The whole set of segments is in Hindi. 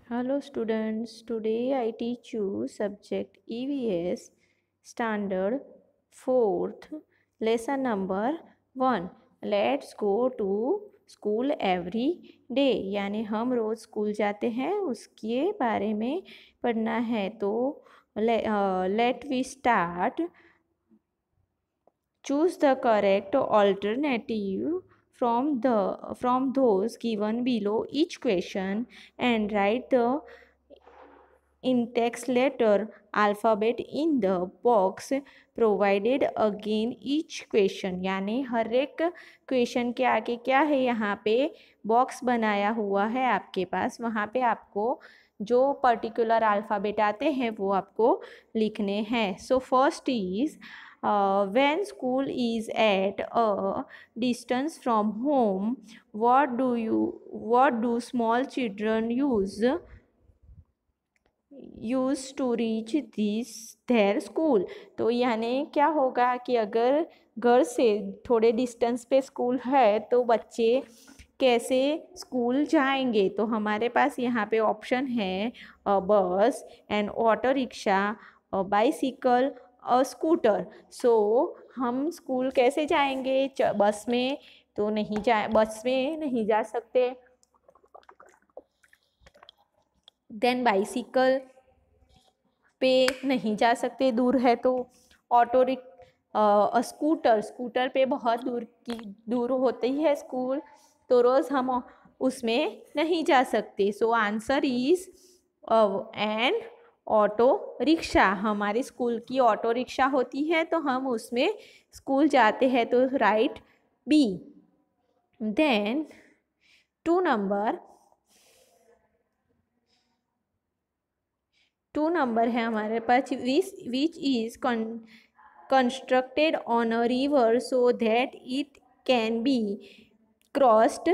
Hello students, today I teach you subject EVS standard 4th lesson number 1. Let's go to school every day यानी हम रोज़ स्कूल जाते हैं उसके बारे में पढ़ना है। तो let we start. Choose the correct alternative from those given below each question and write the in-text letter alphabet in the box provided again each question। यानी हर एक क्वेश्चन के आगे क्या है, यहाँ पे बॉक्स बनाया हुआ है आपके पास, वहाँ पे आपको जो पर्टिकुलर अल्फ़ाबेट आते हैं वो आपको लिखने हैं। सो first is when school is at a distance from home, what do small children use to reach this their school। तो यानी क्या होगा कि अगर घर से थोड़े डिस्टेंस पे स्कूल है तो बच्चे कैसे स्कूल जाएंगे। तो हमारे पास यहाँ पे ऑप्शन है बस एंड ऑटो रिक्शा, बाइसिकल और स्कूटर। सो हम स्कूल कैसे जाएंगे, बस में तो नहीं जा बस में नहीं जा सकते, देन बाइसिकल पे नहीं जा सकते, दूर है तो ऑटो स्कूटर पे बहुत दूर होती है स्कूल, तो रोज़ हम उसमें नहीं जा सकते। सो answer is and auto rickshaw. हमारे स्कूल की ऑटो रिक्शा होती है तो हम उसमें स्कूल जाते हैं, तो राइट बी। देन 2 नंबर है हमारे पास, which is constructed on a river so that it can be crossed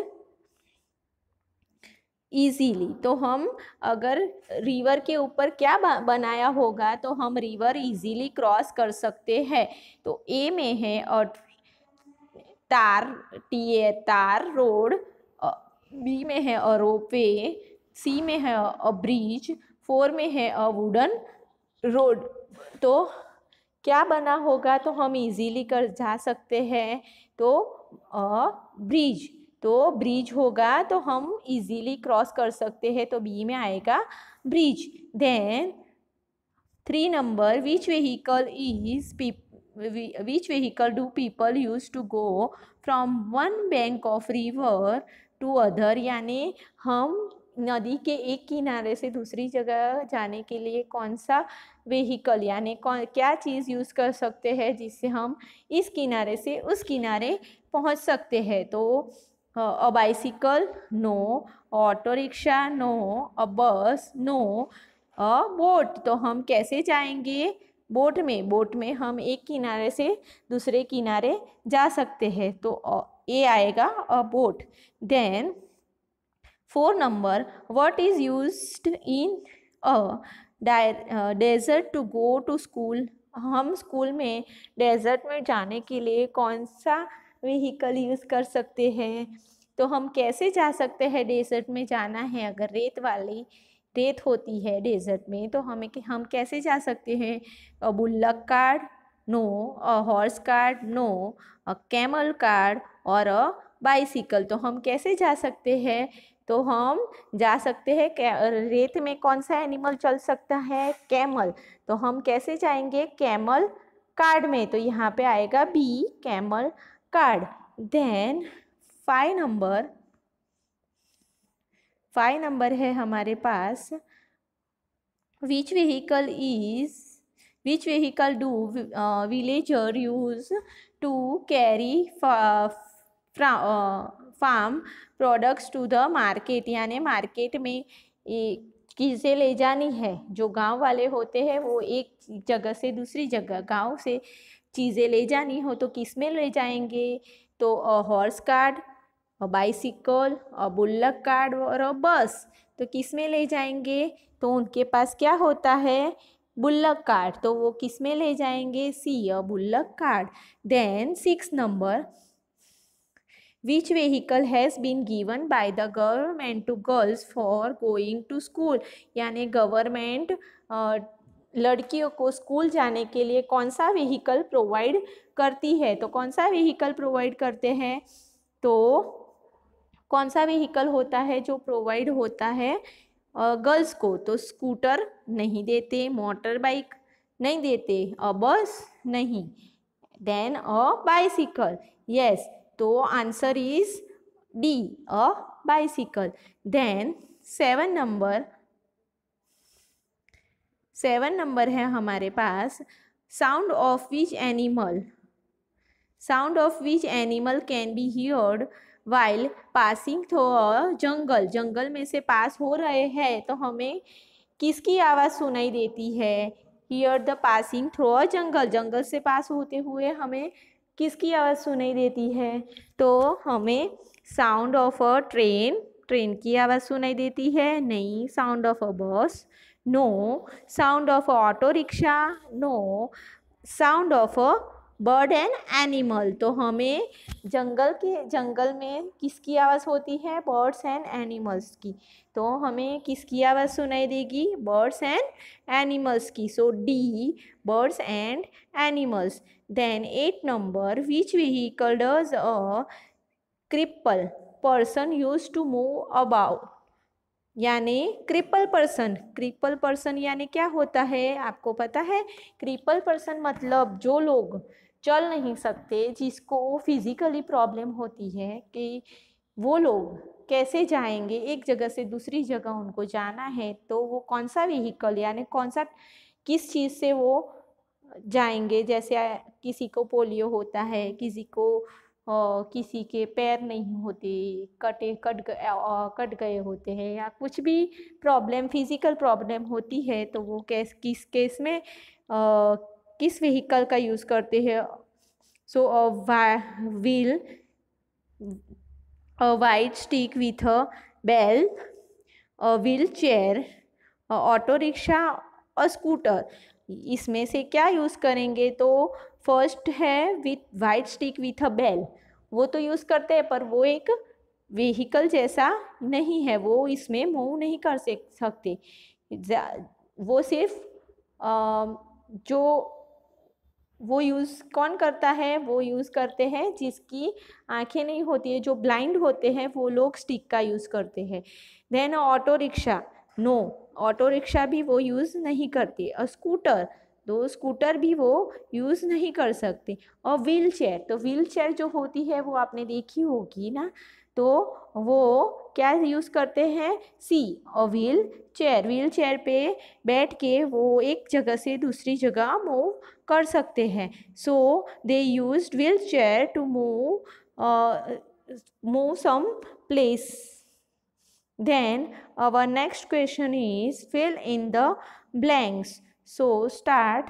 easily। तो हम अगर रिवर के ऊपर क्या बनाया होगा तो हम रिवर इजीली क्रॉस कर सकते हैं। तो ए में है और तार रोड, बी में है अ रोपवे, सी में है अ ब्रिज, 4 में है अ वुडन रोड। तो क्या बना होगा तो हम इजीली कर जा सकते हैं, तो ब्रिज। तो ब्रिज होगा तो हम इजीली क्रॉस कर सकते हैं, तो बी में आएगा bridge. Then 3 number, which vehicle do people use to go from one bank of river to other. यानी हम नदी के एक किनारे से दूसरी जगह जाने के लिए कौन सा व्हीकल यानी क्या चीज़ यूज़ कर सकते हैं जिससे हम इस किनारे से उस किनारे पहुंच सकते हैं। तो a bicycle no, auto rickshaw no, a bus no, a boat. तो हम कैसे जाएंगे, बोट में हम एक किनारे से दूसरे किनारे जा सकते हैं, तो ए आएगा a boat. Then 4 number, what is used in desert to go to school. हम स्कूल में डेजर्ट में जाने के लिए कौन सा व्हीकल यूज़ कर सकते हैं। तो हम कैसे जा सकते हैं, डेजर्ट में जाना है अगर रेत होती है डेजर्ट में तो हम कैसे जा सकते हैं। Bullock cart no, horse cart no, camel cart और बाइसिकल। तो हम कैसे जा सकते हैं, तो हम जा सकते हैं रेत में कौन सा एनिमल चल सकता है, कैमल। तो हम कैसे जाएंगे, कैमल कार्ड में। तो यहाँ पे आएगा B, camel cart. Then 5 number है हमारे पास, which vehicle do villager use to carry farm products to the market. यानी मार्केट में चीज़ें ले जानी है, जो गांव वाले होते हैं वो एक जगह से दूसरी जगह गांव से चीज़ें ले जानी हो तो किस में ले जाएंगे। तो horse cart, bicycle, bullock card और बस। तो किस में ले जाएंगे, तो उनके पास क्या होता है, बुल्लक कार्ड। तो वो किस में ले जाएंगे, C, bullock cart. Then 6 number, which vehicle has been given by the government to girls for going to school, यानी गवर्नमेंट लड़कियों को स्कूल जाने के लिए कौन सा व्हीकल प्रोवाइड करती है। तो कौन सा व्हीकल प्रोवाइड करते हैं, तो कौन सा व्हीकल होता है जो प्रोवाइड होता है गर्ल्स को, तो स्कूटर नहीं देते, मोटर बाइक नहीं देते, अ बस नहीं, देन अ बाइसिकल, यस, तो answer is D, a bicycle. Then 7 number है हमारे पास, sound of which animal can be heard while passing through a jungle. जंगल में से पास हो रहे हैं तो हमें किसकी आवाज़ सुनाई देती है, hear the passing through a jungle, जंगल से पास होते हुए हमें किसकी आवाज़ सुनाई देती है, तो हमें sound of a train, train की आवाज़ सुनाई देती है, नहीं, sound of a bus, no, sound of a auto rickshaw, no, sound of a bird and animal, तो हमें जंगल में किसकी आवाज़ होती है, बर्ड्स एंड एनिमल्स की, तो हमें किसकी आवाज़ सुनाई देगी, बर्ड्स एंड एनिमल्स की, so D, birds and animals. Then 8 number, which vehicle does a cripple person use to move about, यानी क्रिपल पर्सन यानी क्या होता है, आपको पता है, क्रिपल पर्सन मतलब जो लोग चल नहीं सकते, जिसको फिजिकली प्रॉब्लम होती है, कि वो लोग कैसे जाएंगे एक जगह से दूसरी जगह, उनको जाना है, तो वो कौन सा व्हीकल यानी किस चीज़ से वो जाएंगे, जैसे किसी को पोलियो होता है, किसी के पैर नहीं होते, कट गए होते हैं, या कुछ भी प्रॉब्लम फिजिकल प्रॉब्लम होती है, तो वो किस केस में किस व्हीकल का यूज़ करते हैं, so wheel, a white stick with a bell, a wheelchair, a auto rickshaw और स्कूटर। इसमें से क्या यूज़ करेंगे, तो फर्स्ट है with white stick with a bell, वो तो यूज़ करते हैं पर वो एक व्हीकल जैसा नहीं है, वो इसमें मूव नहीं कर सकते, वो सिर्फ जो वो यूज़ कौन करता है, वो यूज़ करते हैं जिसकी आंखें नहीं होती है, जो ब्लाइंड होते हैं वो लोग स्टिक का यूज़ करते हैं। Then auto rickshaw, no, auto rickshaw भी वो यूज़ नहीं करती, और स्कूटर, तो स्कूटर भी वो यूज़ नहीं कर सकते, और व्हील चेयर, तो व्हील चेयर जो होती है वो आपने देखी होगी ना, तो वो क्या यूज़ करते हैं, सी, और व्हील चेयर पे बैठ के वो एक जगह से दूसरी जगह मूव कर सकते हैं, so they used wheelchair to move some place. Then our next question is fill in the blanks. So start,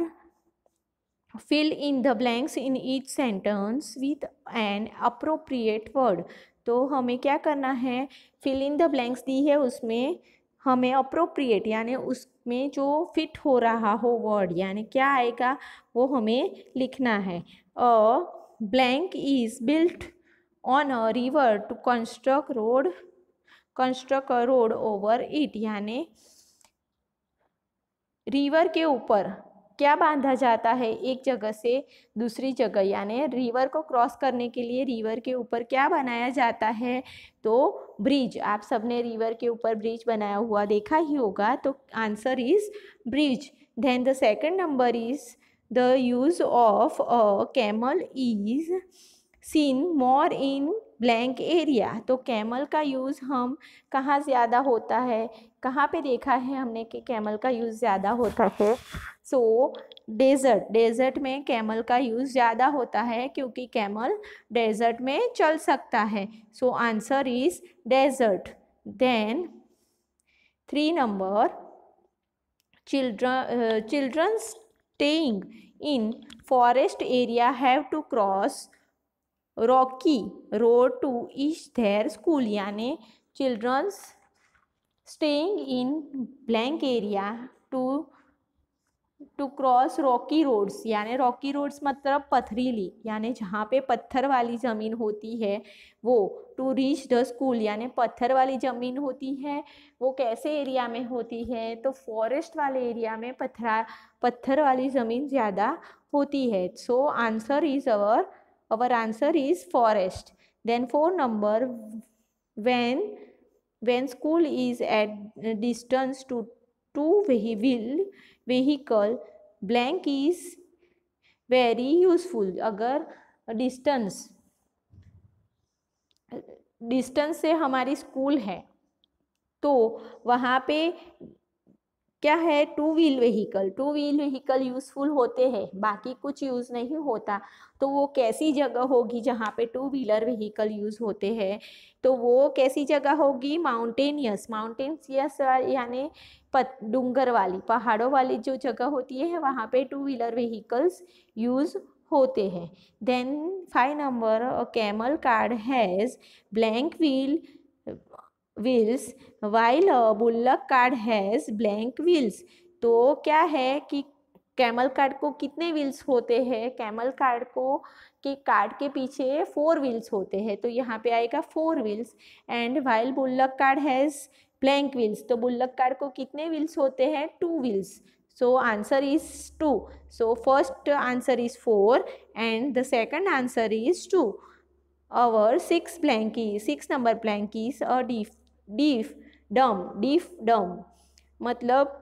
fill in the blanks in each sentence with an appropriate word. तो हमें क्या करना है, fill in the blanks दी है, उसमें हमें appropriate यानी उसमें जो फिट हो रहा हो वर्ड, यानी क्या आएगा वो हमें लिखना है। अ blank is built on a river to construct a road over it, यानी रिवर के ऊपर क्या बांधा जाता है एक जगह से दूसरी जगह, यानी रिवर को क्रॉस करने के लिए रिवर के ऊपर क्या बनाया जाता है, तो ब्रिज। आप सबने रिवर के ऊपर ब्रिज बनाया हुआ देखा ही होगा, तो answer is bridge. Then the second number is the use of a camel is seen more in blank area, तो कैमल का यूज़ हम कहाँ ज़्यादा होता है, कहाँ पे देखा है हमने कि कैमल का यूज़ ज़्यादा होता है, सो डेजर्ट में कैमल का यूज़ ज़्यादा होता है क्योंकि कैमल डेजर्ट में चल सकता है, so answer is desert. Then 3 number, children staying in forest area have to cross rocky road to each their school, यानी childrens staying in blank area to to cross rocky roads, यानी रॉकी रोड्स मतलब पथरीली, यानी जहाँ पे पत्थर वाली ज़मीन होती है वो। टू रीच द स्कूल, यानी पत्थर वाली ज़मीन होती है वो कैसे एरिया में होती है, तो फॉरेस्ट वाले एरिया में पत्थर वाली ज़मीन ज़्यादा होती है। So answer is our answer is forest. Then 4 number, when school is at distance to two vehicle, blank is very useful. अगर डिस्टेंस से हमारी स्कूल है तो वहाँ पे क्या है, टू व्हील व्हीकल यूज़फुल होते हैं, बाकी कुछ यूज़ नहीं होता। तो वो कैसी जगह होगी जहाँ पे टू व्हीलर व्हीकल यूज़ होते हैं, तो वो कैसी जगह होगी, माउंटेनियस यानी डूंगर वाली, पहाड़ों वाली जो जगह होती है वहाँ पे टू व्हीलर व्हीकल्स यूज़ होते हैं। Then 5 number, camel cart has blank wheels while bullock cart has blank wheels. तो क्या है कि कैमल कार्ड को कितने व्हील्स होते हैं, कैमल कार्ड को के कार्ड के पीछे 4 व्हील्स होते हैं, तो यहाँ पे आएगा 4 wheels. And while bullock cart has blank wheels, तो बुल्लक कार्ड को कितने व्हील्स होते हैं, 2 wheels. So answer is 2. So first answer is 4 and the second answer is 2. Our 6 number blank is a deaf dumb मतलब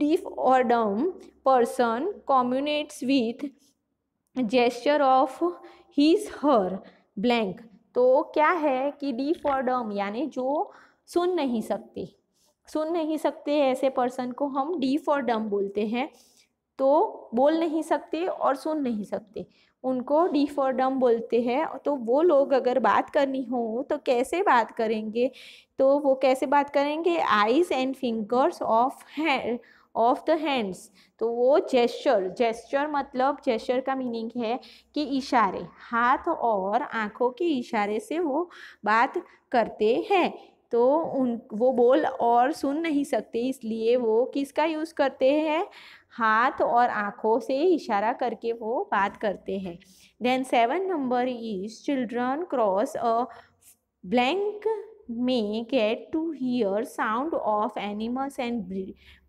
deaf और dumb person communicates with gesture of his her blank। तो क्या है कि deaf और dumb यानी जो सुन नहीं सकते ऐसे पर्सन को हम deaf और dumb बोलते हैं। तो बोल नहीं सकते और सुन नहीं सकते, उनको डीफ और डम बोलते हैं। तो वो लोग अगर बात करनी हो तो कैसे बात करेंगे, तो वो कैसे बात करेंगे, eyes and fingers of the hands. तो वो जेस्चर मतलब जेस्चर का मीनिंग है कि इशारे, हाथ और आँखों के इशारे से वो बात करते हैं। तो वो बोल और सुन नहीं सकते, इसलिए वो किसका यूज़ करते हैं, हाथ और आँखों से इशारा करके वो बात करते हैं। Then 7 number is children cross a blank में get to hear sound of animals and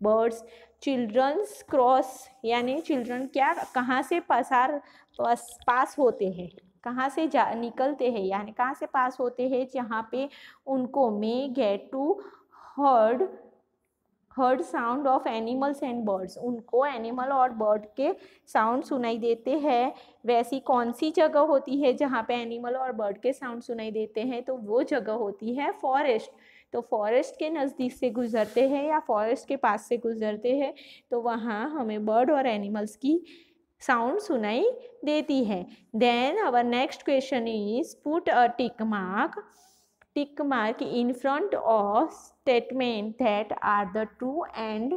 birds. Childrens cross यानी चिल्ड्रन क्या कहाँ से पास होते हैं, कहाँ से निकलते हैं, यानी कहाँ से पास होते हैं, जहाँ पे उनको में get to heard sound of animals and birds, उनको एनिमल और बर्ड के साउंड सुनाई देते हैं। वैसी कौन सी जगह होती है जहाँ पे एनिमल और बर्ड के साउंड सुनाई देते हैं, तो वो जगह होती है फॉरेस्ट। तो फॉरेस्ट के नज़दीक से गुजरते हैं या फॉरेस्ट के पास से गुजरते हैं तो वहाँ हमें बर्ड और एनिमल्स की साउंड सुनाई देती है। Then our next question is put a tick mark in front of statement that are the true and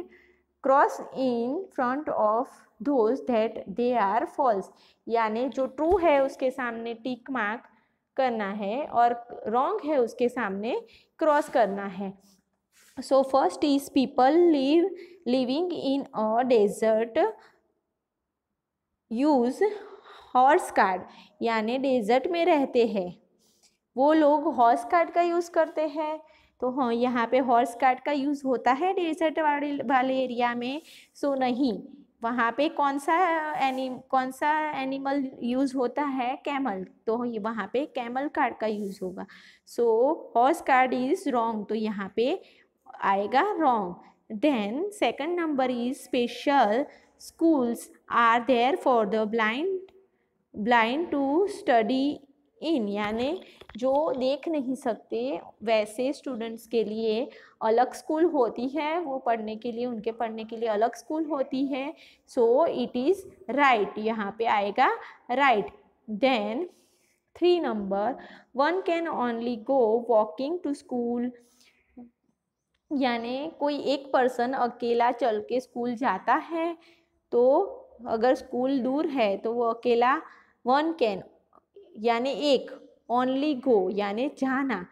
cross in front of those that they are false। यानी जो ट्रू है उसके सामने टिक मार्क करना है और रॉन्ग है उसके सामने क्रॉस करना है। So first is people living in a desert use horse cart, यानी डेजर्ट में रहते हैं वो लोग हॉर्स कार्ट का यूज़ करते हैं। तो हाँ, यहाँ पे हॉर्स कार्ट का यूज़ होता है डेजर्ट वाले एरिया में। सो नहीं, वहाँ पे कौन सा एनिमल यूज़ होता है, कैमल, तो वहाँ पे कैमल कार्ट का यूज़ होगा। So horse cart is wrong, तो यहाँ पे आएगा wrong. Then second number is special schools are there for the blind to study in, यानी जो देख नहीं सकते वैसे स्टूडेंट्स के लिए अलग स्कूल होती है, वो पढ़ने के लिए अलग स्कूल होती है। सो इट इज़ राइट, यहाँ पे आएगा right. Then 3 number, one can only go walking to school, यानी कोई एक पर्सन अकेला चल के स्कूल जाता है। तो अगर स्कूल दूर है तो वो अकेला, वन कैन यानी एक, ओनली गो यानी जाना,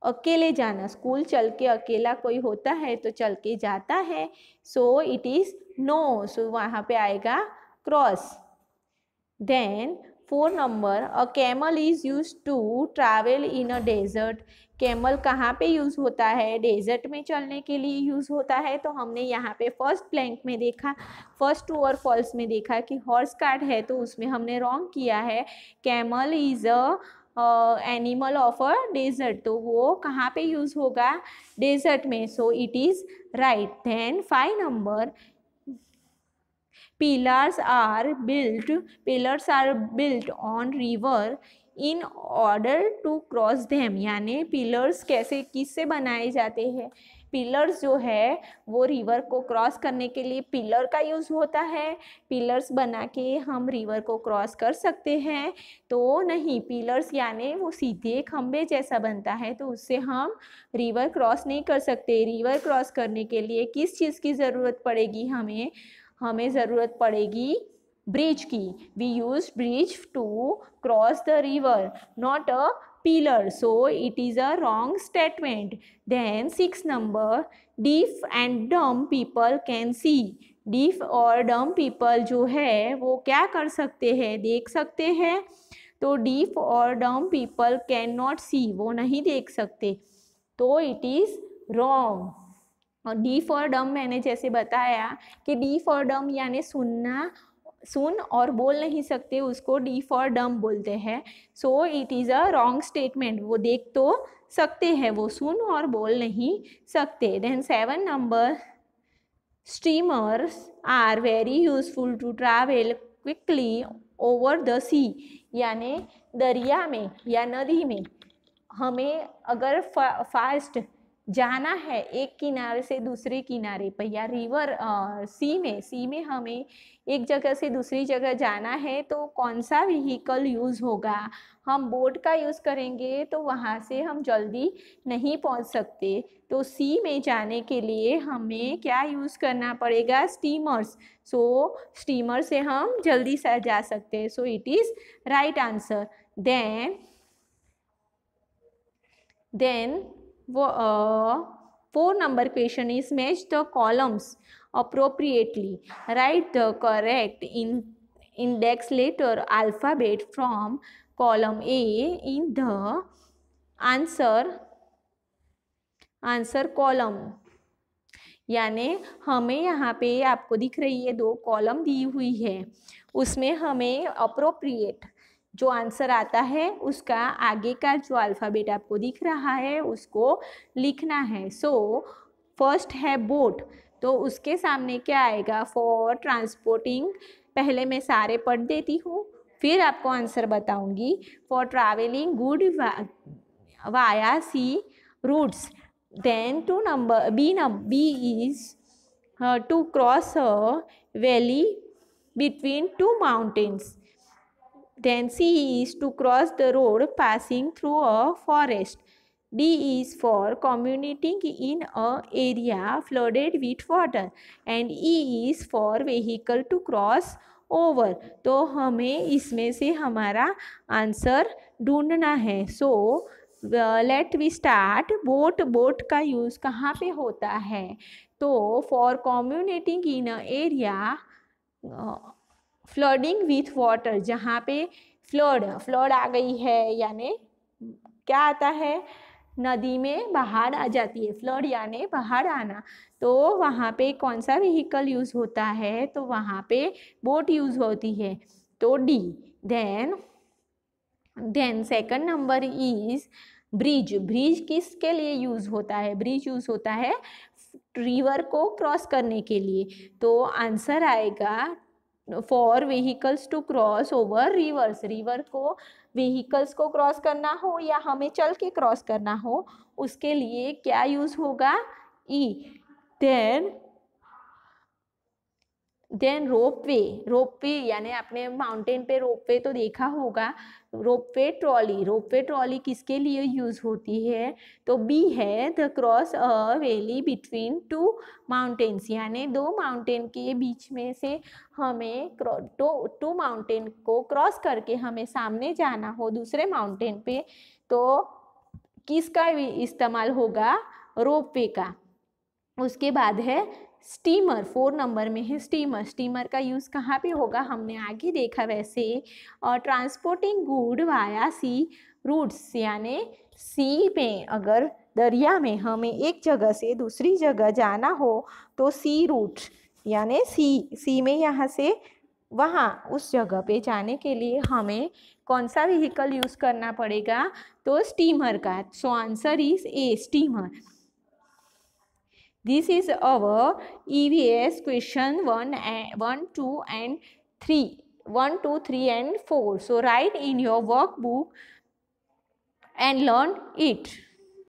अकेले जाना, स्कूल चल के अकेला कोई होता है तो चल के जाता है। So it is no, so वहाँ पे आएगा cross. Then 4 number, a camel is use to travel in a desert. Camel कहाँ पे यूज होता है? डेजर्ट में चलने के लिए यूज होता है। तो हमने यहाँ पे फर्स्ट ब्लैंक में देखा, फर्स्ट ट्रू और फॉल्स में देखा कि हॉर्स कार्ड है, तो उसमें हमने रॉन्ग किया है। Camel is a animal of a desert, तो वो कहाँ पे यूज होगा? डेजर्ट में, so it is right. Then 5 number, pillars are built on river in order to cross them। यानी पिलर्स कैसे किससे बनाए जाते हैं? पिलर्स जो है वो रिवर को क्रॉस करने के लिए पिलर का यूज होता है। पिलर्स बना के हम रिवर को क्रॉस कर सकते हैं? तो नहीं, पिलर्स यानी वो सीधे खंबे जैसा बनता है, तो उससे हम रिवर क्रॉस नहीं कर सकते। रिवर क्रॉस करने के लिए किस चीज़ की ज़रूरत पड़ेगी? हमें ज़रूरत पड़ेगी ब्रिज की। We use bridge to cross the river, not a pillar, so it is a wrong statement. Then 6 number, deaf and dumb people can see. Deaf और डम पीपल जो है वो क्या कर सकते हैं? देख सकते हैं। तो डीफ और डम पीपल कैन नॉट सी, वो नहीं देख सकते, तो इट इज़ रॉन्ग। और डी फॉर डम मैंने जैसे बताया कि डी फॉर डम यानी सुन और बोल नहीं सकते, उसको डी फॉर डम बोलते हैं। सो it is a wrong statement. वो देख तो सकते हैं, वो सुन और बोल नहीं सकते। Then 7 number, steamers are very useful to travel quickly over the sea. यानी दरिया में या नदी में हमें अगर फास्ट जाना है एक किनारे से दूसरे किनारे पर, या रिवर सी में हमें एक जगह से दूसरी जगह जाना है, तो कौन सा व्हीकल यूज़ होगा? हम बोट का यूज़ करेंगे तो वहाँ से हम जल्दी नहीं पहुँच सकते। तो सी में जाने के लिए हमें क्या यूज़ करना पड़ेगा? स्टीमर्स। सो स्टीमर से हम जल्दी से जा सकते हैं, सो it is right answer. Then 4 number question is, match the columns appropriately. Write the correct index letter alphabet from column A in the answer column। यानी हमें यहाँ पे आपको दिख रही है 2 कॉलम दी हुई है, उसमें हमें अप्रोप्रिएट जो आंसर आता है उसका आगे का जो अल्फ़ाबेट आपको दिख रहा है उसको लिखना है। सो फर्स्ट है बोट, तो उसके सामने क्या आएगा? For transporting. पहले मैं सारे पढ़ देती हूँ, फिर आपको आंसर बताऊंगी। For travelling good via sea routes. Then 2 number, B is to cross a valley between 2 mountains. Then C is to cross the road passing through a forest. D is for commuting in a area flooded with water. And E is for vehicle to cross over. तो हमें इसमें से हमारा आंसर ढूंढना है। So let we start. Boat का यूज़ कहाँ पे होता है? तो for commuting in a area flooding with water, जहाँ पे फ्लड आ गई है, यानी क्या आता है? नदी में बाढ़ आ जाती है। फ्लड यानी बाढ़ आना, तो वहाँ पे कौन सा व्हीकल यूज़ होता है? तो वहाँ पे बोट यूज़ होती है, तो D. Then second number is bridge. Bridge किसके लिए यूज़ होता है? ब्रिज यूज़ होता है रिवर को क्रॉस करने के लिए, तो आंसर आएगा for vehicles to cross over rivers. River को व्हीकल्स को क्रॉस करना हो या हमें चल के क्रॉस करना हो, उसके लिए क्या यूज़ होगा? ई। देन रोपवे यानी आपने माउंटेन पे रोपवे तो देखा होगा। रोपवे ट्रॉली किसके लिए यूज़ होती है? तो बी है, the cross a valley between 2 mountains. यानी 2 माउंटेन के बीच में से हमें 2 माउंटेन को क्रॉस करके हमें सामने जाना हो दूसरे माउंटेन पे, तो किसका इस्तेमाल होगा? रोपवे का। उसके बाद है स्टीमर 4 नंबर में है स्टीमर। स्टीमर का यूज़ कहाँ पे होगा हमने आगे देखा वैसे। और transporting good via sea routes, यानी सी में अगर दरिया में हमें एक जगह से दूसरी जगह जाना हो तो सी रूट, यानी सी में यहाँ से वहाँ उस जगह पे जाने के लिए हमें कौन सा व्हीकल यूज़ करना पड़ेगा, तो स्टीमर का। सो answer is a, steamer. This is our EVS question 1, 2 and 3. 1, 2, 3 and 4. So write in your workbook and learn it.